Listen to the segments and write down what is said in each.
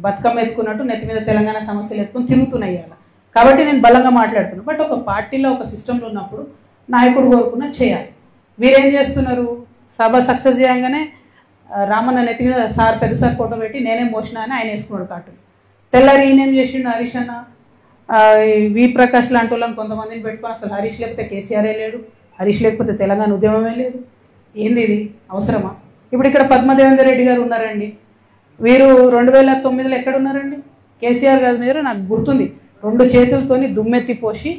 బతుకమ్మ ఎత్తుకున్నట్టు నెత్తి మీద తెలంగాణ సమస్యలు ఎత్తుకొని తిరుగుతున్నాయి అలా. కాబట్టి నేను బలంగా మాట్లాడుతున్నాను. బట్ ఒక పార్టీలో ఒక సిస్టంలో ఉన్నప్పుడు నాయకుడు కోరుకున్న చేయాలి. వీరేం చేస్తున్నారు, సభ సక్సెస్ చేయగానే రామన్న నెత్తి మీద సార్ పెద్ద సార్ ఫోటో పెట్టి నేనే మోసిన అని ఆయన వేసుకున్నాడు కార్టూన్. తెల్లారి ఈయనేం చేసిండు, హరీష్ అన్న వి ప్రకాష్ లాంటి వాళ్ళని కొంతమందిని పెట్టుకొని అసలు హరీష్ లేకపోతే కేసీఆరే లేడు, హరీష్ లేకపోతే తెలంగాణ ఉద్యమమే లేదు. ఏంది ఇది అవసరమా? ఇప్పుడు ఇక్కడ పద్మదేవేందర్ రెడ్డి గారు ఉన్నారండి. వీరు 2009లో ఎక్కడున్నారండి? కేసీఆర్ గారి మీద నాకు గుర్తుంది 2 చేతులతోని దుమ్మెత్తి పోసి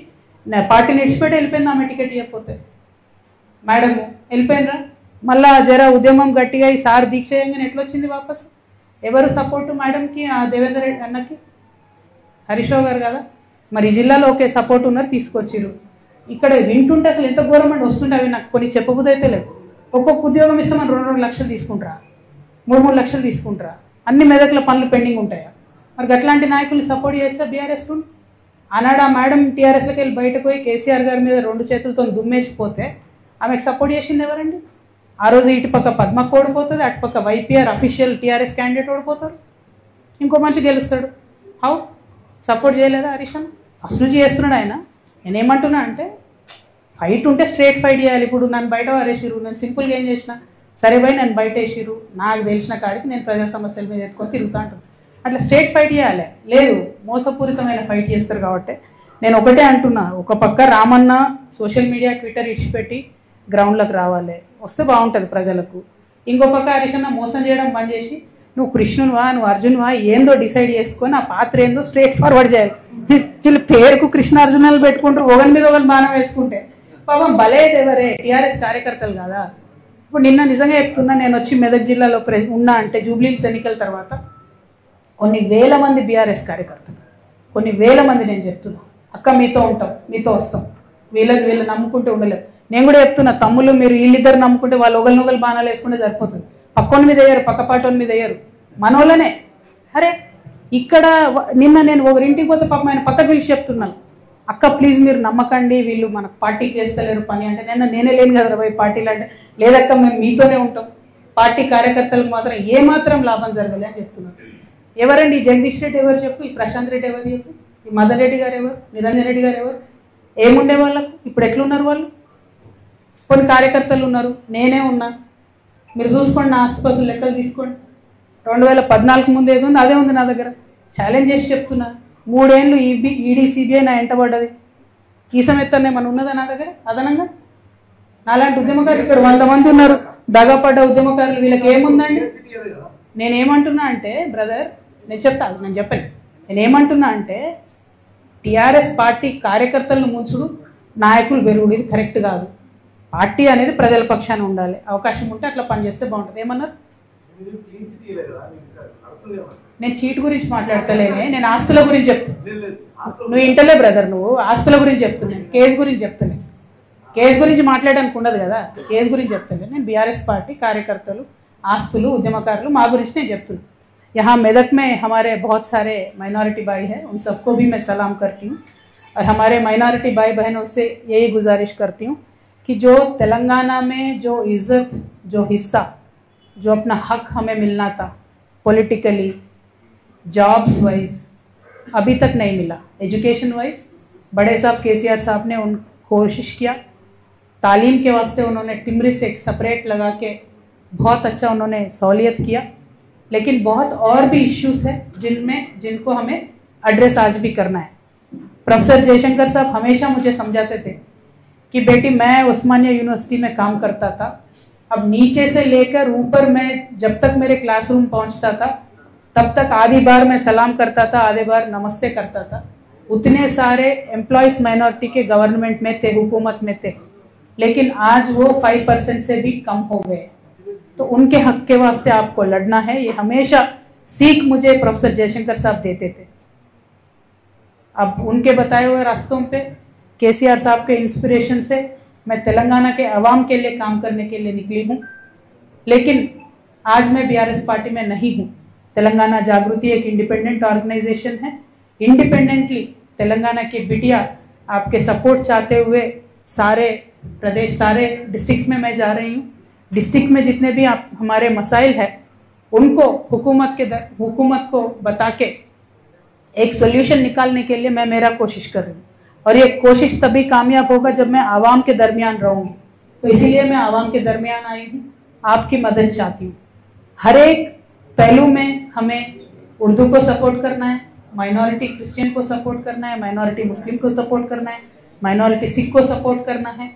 పార్టీని ఇడిచిపెట్టి వెళ్ళిపోయింది. ఆమె టికెట్ ఇవ్వకపోతే మేడము వెళ్ళిపోయినరా. మళ్ళా జర ఉద్యమం గట్టిగా ఈ సార్ దీక్ష చేయగానే ఎట్లొచ్చింది వాపస్? ఎవరు సపోర్టు మేడంకి, ఆ దేవేందర్ రెడ్డి అన్నకి? హరీష్ రావు గారు కదా. మరి ఈ జిల్లాలో ఒకే సపోర్ట్ ఉన్నారు, తీసుకొచ్చిరు. ఇక్కడ వింటుంటే అసలు ఎంత గవర్నమెంట్ వస్తుంటే అవి నాకు కొన్ని చెప్పబుద్ధి అయితే లేదు. ఒక్కొక్క ఉద్యోగం ఇస్తామని 2-2 లక్షలు తీసుకుంటారా, 3-3 లక్షలు తీసుకుంటారా? అన్ని మెదకుల పనులు పెండింగ్ ఉంటాయా? మరి అట్లాంటి నాయకులు సపోర్ట్ చేయొచ్చా బీఆర్ఎస్? ఆనాడు ఆ మేడం టీఆర్ఎస్లోకి వెళ్ళి బయటకు పోయి కేసీఆర్ గారి మీద 2 చేతులతో దుమ్మేసిపోతే ఆమెకు సపోర్ట్ చేసింది ఎవరండి? ఆ రోజు ఇటు పక్క పద్మక్క ఓడిపోతుంది, అటుపక్క వైపీఆర్ అఫీషియల్ టీఆర్ఎస్ క్యాండిడేట్ ఓడిపోతారు, ఇంకో మంచి గెలుస్తాడు. హౌ సపోర్ట్ చేయలేదా హరీష్ అన్న? ఫస్ట్ నుంచి చేస్తున్నాడు ఆయన. నేనేమంటున్నా అంటే ఫైట్ ఉంటే స్ట్రేట్ ఫైట్ చేయాలి. ఇప్పుడు నన్ను బయట వారేసిరు, నేను సింపుల్గా ఏం చేసిన, సరే భయ్ నన్ను బయట వేసిరు, నాకు తెలిసిన కాడికి నేను ప్రజా సమస్యల మీద ఎత్తుకొని తిరుగుతా అంటాను. అట్లా స్ట్రేట్ ఫైట్ చేయాలి. లేదు, మోసపూరితమైన ఫైట్ చేస్తారు. కాబట్టి నేను ఒకటే అంటున్నా, ఒక పక్క రామన్న సోషల్ మీడియా ట్విట్టర్ ఇడిచిపెట్టి గ్రౌండ్లోకి రావాలి, వస్తే బాగుంటుంది ప్రజలకు. ఇంకో పక్క హరీష్ అన్న మోసం చేయడం బంద్ చేసి నువ్వు కృష్ణునివా నువ్వు అర్జున్వా ఏందో డిసైడ్ చేసుకొని ఆ పాత్ర ఏందో స్ట్రేట్ ఫార్వర్డ్ చేయాలి. వీళ్ళు పేరుకు కృష్ణార్జునాలు పెట్టుకుంటారు, ఒకరి మీద ఒకరి బాణం వేసుకుంటే పాపం బలేది ఎవరే, టీఆర్ఎస్ కార్యకర్తలు కదా. ఇప్పుడు నిన్న నిజంగా చెప్తున్నా, నేను వచ్చి మెదక్ జిల్లాలో ఉన్నా అంటే జూబ్లీహిల్స్ ఎన్నికల తర్వాత కొన్ని వేల మంది బీఆర్ఎస్ కార్యకర్తలు, కొన్ని వేల మంది నేను చెప్తున్నా, అక్క మీతో ఉంటాం, మీతో వస్తాం, వీళ్ళు నమ్ముకుంటూ ఉండలేరు. నేను కూడా చెప్తున్నా, తమ్ముళ్ళు మీరు వీళ్ళిద్దరు నమ్ముకుంటే వాళ్ళు ఒకరినొకరు బాణాలు వేసుకుంటే సరిపోతుంది. పక్కోని మీద వేయరు, పక్కపాటోని మీద వేయరు, మనోళ్ళనే. అరే ఇక్కడ నిన్న నేను ఒకరింటికి పోతే పాపం ఆయన పక్కకు పిలిచి చెప్తున్నాను, అక్క ప్లీజ్ మీరు నమ్మకండి, వీళ్ళు మన పార్టీకి చేస్తలేరు పని అంటే, నేనే లేను కదా పోయి పార్టీలు అంటే, లేదక్క మేము మీతోనే ఉంటాం, పార్టీ కార్యకర్తలకు మాత్రం ఏమాత్రం లాభం జరగలే అని చెప్తున్నారు. ఎవరండి ఈ జగదీష్ రెడ్డి ఎవరు చెప్పు, ఈ ప్రశాంత్ రెడ్డి ఎవరు చెప్పు, ఈ మదన్ రెడ్డి గారు ఎవరు, నిరంజన్ రెడ్డి గారు ఎవరు? ఏముండే వాళ్ళకు ఇప్పుడు ఎట్లున్నారు వాళ్ళు? కొన్ని కార్యకర్తలు ఉన్నారు, నేనే ఉన్నా, మీరు చూసుకోండి, నా ఆస్తిపాస్తులు లెక్కలు తీసుకోండి. 2014 ముందు ఏది ఉంది అదే ఉంది నా దగ్గర. ఛాలెంజ్ చేసి చెప్తున్నా, 3 ఏళ్ళు ఈడీ సిబిఐ నా ఎంటబడ్డది, కీసం ఎత్తనే మన ఉన్నదా నా దగ్గర అదనంగా? నాలాంటి ఉద్యమకారులు ఇక్కడ 100 మంది ఉన్నారు, దగపడ్డ ఉద్యమకారులు, వీళ్ళకి ఏముందండి? నేనేమంటున్నా అంటే బ్రదర్, నేను చెప్పాను, నేనేమంటున్నా అంటే టీఆర్ఎస్ పార్టీ కార్యకర్తలను ముంచుడు, నాయకులు పెరుగుడు, ఇది కరెక్ట్ కాదు. పార్టీ అనేది ప్రజల పక్షాన ఉండాలి, అవకాశం ఉంటే అట్లా పనిచేస్తే బాగుంటుంది. ఏమన్నారు? నేను చీట్ గురించి మాట్లాడతలేనే, నేను ఆస్తుల గురించి చెప్తున్నా. నువ్వు ఇంటలే బ్రదర్, నువ్వు ఆస్తుల గురించి చెప్తున్నాను, కేసు గురించి చెప్తున్నాను. కేసు గురించి మాట్లాడడానికి ఉండదు కదా, కేసు గురించి చెప్తాను నేను. బీఆర్ఎస్ పార్టీ కార్యకర్తలు, ఆస్తులు, ఉద్యమకారులు, మా గురించి నేను చెప్తున్నాను. यहाँ मेदक में हमारे बहुत सारे माइनॉरिटी भाई हैं, उन सबको भी मैं सलाम करती हूँ और हमारे माइनॉरिटी भाई बहनों से यही गुजारिश करती हूँ कि जो तेलंगाना में जो इज़्ज़त, जो हिस्सा, जो अपना हक हमें मिलना था पॉलिटिकली, जॉब्स वाइज अभी तक नहीं मिला, एजुकेशन वाइज बड़े साहब केसीआर साहब ने उन कोशिश किया, तालीम के वास्ते उन्होंने टिमरिस एक सेपरेट लगा के बहुत अच्छा उन्होंने सहूलियत किया, लेकिन बहुत और भी इश्यूज है जिनको हमें एड्रेस आज भी करना है। प्रोफेसर जयशंकर साहब हमेशा मुझे समझाते थे कि बेटी मैं उस्मानिया यूनिवर्सिटी में काम करता था, अब नीचे से लेकर ऊपर मैं जब तक मेरे क्लासरूम पहुंचता था तब तक आधी बार मैं सलाम करता था, आधे बार नमस्ते करता था। उतने सारे एम्प्लॉयज माइनॉरिटी के गवर्नमेंट में थे, हुकूमत में थे, लेकिन आज वो 5% से भी कम हो गए। तो उनके हक के वास्ते आपको लड़ना है, ये हमेशा सीख मुझे प्रोफेसर जयशंकर साहब देते थे। अब उनके बताए हुए रास्तों पे, केसीआर साहब के इंस्पिरेशन से मैं तेलंगाना के अवाम के लिए काम करने के लिए निकली हूँ, लेकिन आज मैं बीआरएस पार्टी में नहीं हूँ। तेलंगाना जागृति एक इंडिपेंडेंट ऑर्गेनाइजेशन है, इंडिपेंडेंटली तेलंगाना की बिटिया आपके सपोर्ट चाहते हुए सारे प्रदेश, सारे डिस्ट्रिक्ट्स में मैं जा रही हूँ। डिस्ट्रिक्ट में जितने भी हमारे मसाइल है उनको हुकूमत को बता के एक सोल्यूशन निकालने के लिए मैं मेरा कोशिश कर रही हूँ, और ये कोशिश तभी कामयाब होगा जब मैं आवाम के दरमियान रहूंगी। तो इसीलिए मैं आवाम के दरमियान आई हूँ, आपकी मदद चाहती हूँ। हर एक पहलू में हमें उर्दू को सपोर्ट करना है, माइनॉरिटी क्रिश्चियन को सपोर्ट करना है, माइनॉरिटी मुस्लिम को सपोर्ट करना है, माइनॉरिटी सिख को सपोर्ट करना है।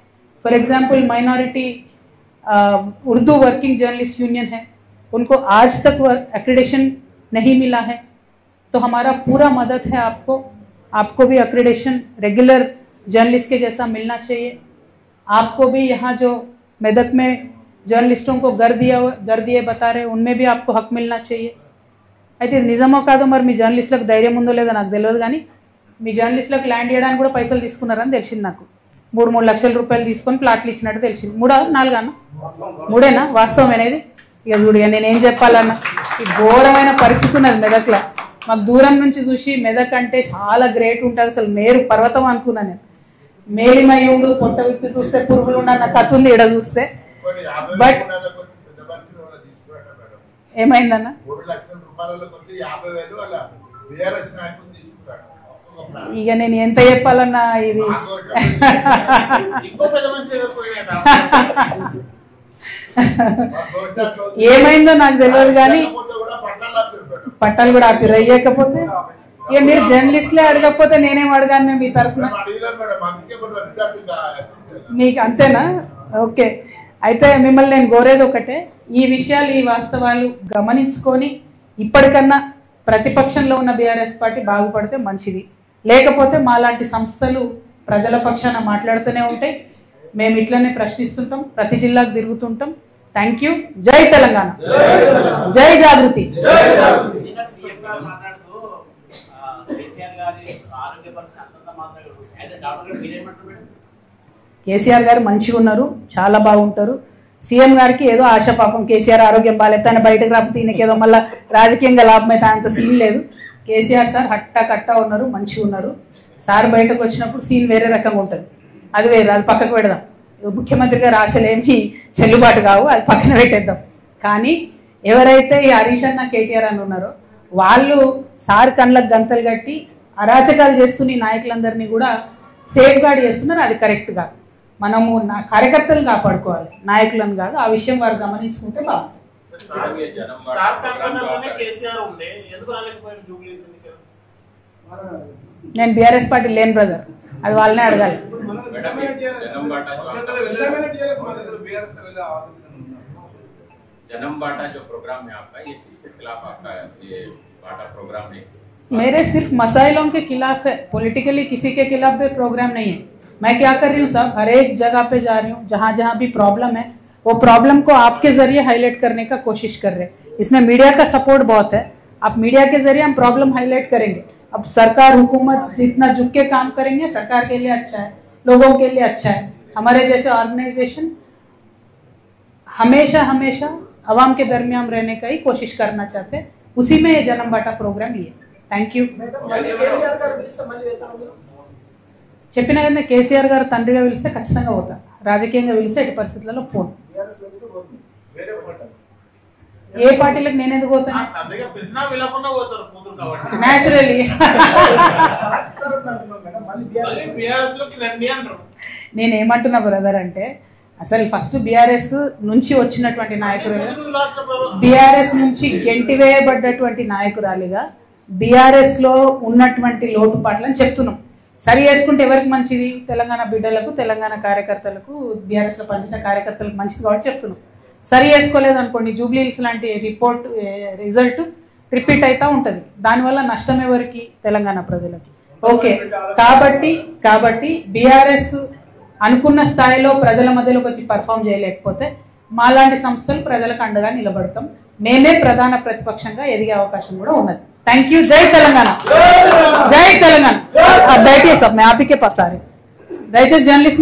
For example minority Urdu working journalist union है, उनको आज तक एक्रेडिशन नहीं मिला है, तो हमारा पूरा मदद है आपको भी एक्रेडिशन रेगुलर जर्नलिस्ट के जैसा मिलना चाहिए। आपको भी यहाँ जो मेदक में जर्नलिस्टों को घर दिए बता रहे उनमें भी आपको हक मिलना चाहिए। అయితే నిజమో కాదో మరి మీ జర్నలిస్టులకు ధైర్యం ఉందో లేదో నాకు తెలియదు, కానీ మీ జర్నలిస్టులకు ల్యాండ్ చేయడానికి కూడా పైసలు తీసుకున్నారని తెలిసింది నాకు. 3 లక్షల రూపాయలు తీసుకొని ప్లాట్లు ఇచ్చినట్టు తెలిసింది. 3 మూడేనా వాస్తవమేనేది? ఇక చూడు, నేనేం చెప్పాలన్నా, ఈ ఘోరమైన పరిస్థితి ఉన్నది మెదక్లో. మాకు దూరం నుంచి చూసి మెదక్ అంటే చాలా గ్రేట్ ఉంటుంది, అసలు మేరు పర్వతం అనుకున్నాను నేను. మేలిమయ్యుడు పొట్ట విప్పి చూస్తే పురుగులు ఉన్న కథ ఉంది ఈడ చూస్తే. బట్ ఏమైందన్న, ఇక నేను ఎంత చెప్పాలన్నా ఇది ఏమైందో నాకు తెలియదు, కానీ పట్టాలు కూడా ఆపి రయ్యకపోతే ఇక మీరు జర్నలిస్ట్లే అడగకపోతే నేనేం అడగాను మీ తరఫున, మీకు అంతేనా? ఓకే, అయితే మిమ్మల్ని నేను కోరేది ఒకటే, ఈ విషయాలు ఈ వాస్తవాలు గమనించుకొని ఇప్పటికన్నా ప్రతిపక్షంలో ఉన్న బీఆర్ఎస్ పార్టీ బాగుపడితే మంచిది, లేకపోతే మాలాంటి సంస్థలు ప్రజల పక్షాన మాట్లాడుతూనే ఉంటాయి, మేము ఇట్లనే ప్రశ్నిస్తుంటాం, ప్రతి జిల్లాకు తిరుగుతుంటాం. Thank you. జై తెలంగాణ, జై జాగృతి. కేసీఆర్ గారు మంచిగా ఉన్నారు, చాలా బాగుంటారు. సీఎం గారికి ఏదో ఆశ, పాపం కేసీఆర్ ఆరోగ్యం బాగాలేదు, తన బయటకు రాకపోతే ఈయనకేదో మళ్ళీ రాజకీయంగా లాభం అయితే అంత సీన్ లేదు. కేసీఆర్ సార్ హట్టా కట్టా ఉన్నారు, మంచిగా ఉన్నారు. సార్ బయటకు వచ్చినప్పుడు సీన్ వేరే రకంగా ఉంటుంది, అది వేరే, అది పక్కకు పెడదాం. ముఖ్యమంత్రి గారు ఆశలేమి చెల్లుబాటు కావు, అది పక్కన పెట్టేద్దాం. కానీ ఎవరైతే ఈ హరీష్ అన్న కేటీఆర్ అని ఉన్నారో వాళ్ళు సార్ కళ్ళకు గంతలు కట్టి అరాచకాలు చేస్తున్న నాయకులందరినీ కూడా సేఫ్ గార్డ్ చేస్తున్నారు. అది కరెక్ట్ కాదు. మనము కార్యకర్తలను కాపాడుకోవాలి, నాయకులను కాదు. ఆ విషయం వారు గమనించుకుంటే బాగుంటుంది. నేను బీఆర్ఎస్ పార్టీ లేని బ్రదర్, అది వాళ్ళనే అడగాలి. मेरे सिर्फ मसाइलों के खिलाफ है, पॉलिटिकली किसी के खिलाफ भी प्रोग्राम नहीं है. मैं क्या कर रही हूँ साहब, हर एक जगह पे जा रही हूँ, जहाँ जहाँ भी प्रॉब्लम है वो प्रॉब्लम को आपके जरिए हाईलाइट करने का कोशिश कर रहे हैं. इसमें मीडिया का सपोर्ट बहुत है. अब मीडिया के जरिए हम प्रॉब्लम हाईलाइट करेंगे. अब सरकार हुकूमत जितना झुक के काम करेंगे सरकार के लिए अच्छा है, लोगों के लिए अच्छा है. हमारे जैसे ऑर्गेनाइजेशन हमेशा हमेशा अवाम के दरमियान रहने का ही कोशिश करना चाहते हैं. उसी में ये जन्म बाटा प्रोग्राम ही है. Thank you. చెప్పిన కదా, కేసీఆర్ గారు తండ్రిగా పిలిస్తే ఖచ్చితంగా పోతా, రాజకీయంగా పిలిస్తే ఎట్టి పరిస్థితులలో పోను. ఏ పార్టీలకు నేను ఎందుకు పోతాను? న్యాచురల్లీ నేనేమంటున్నా బ్రదర్ అంటే, అసలు ఫస్ట్ బీఆర్ఎస్ నుంచి వచ్చినటువంటి నాయకురాలు, బీఆర్ఎస్ నుంచి గెంటివేయబడ్డటువంటి నాయకురాలిగా బీఆర్ఎస్ లో ఉన్నటువంటి లోటుపాట్లను చెప్తున్నాం. సరి చేసుకుంటే ఎవరికి మంచిది? తెలంగాణ బిడ్డలకు, తెలంగాణ కార్యకర్తలకు, బీఆర్ఎస్ లో పనిచేసిన కార్యకర్తలకు మంచిది కాబట్టి చెప్తున్నాం. సరి చేసుకోలేదు అనుకోండి, జూబ్లీహిల్స్ లాంటి రిజల్ట్ రిపీట్ అవుతా ఉంటుంది. దానివల్ల నష్టం ఎవరికి? తెలంగాణ ప్రజలకి. ఓకే, కాబట్టి బీఆర్ఎస్ అనుకున్న స్థాయిలో ప్రజల మధ్యలోకి వచ్చి పర్ఫామ్ చేయలేకపోతే మాలాంటి సంస్థలు ప్రజలకు అండగా నిలబడతాం. మేమే ప్రధాన ప్రతిపక్షంగా ఎదిగే అవకాశం కూడా ఉన్నది. Thank you. जय तेलंगाना, जय तेलंगाना. आप बैठिए सब, मैं आप ही के पास आ रही हूँ. दयచేసి जर्नलिस्ट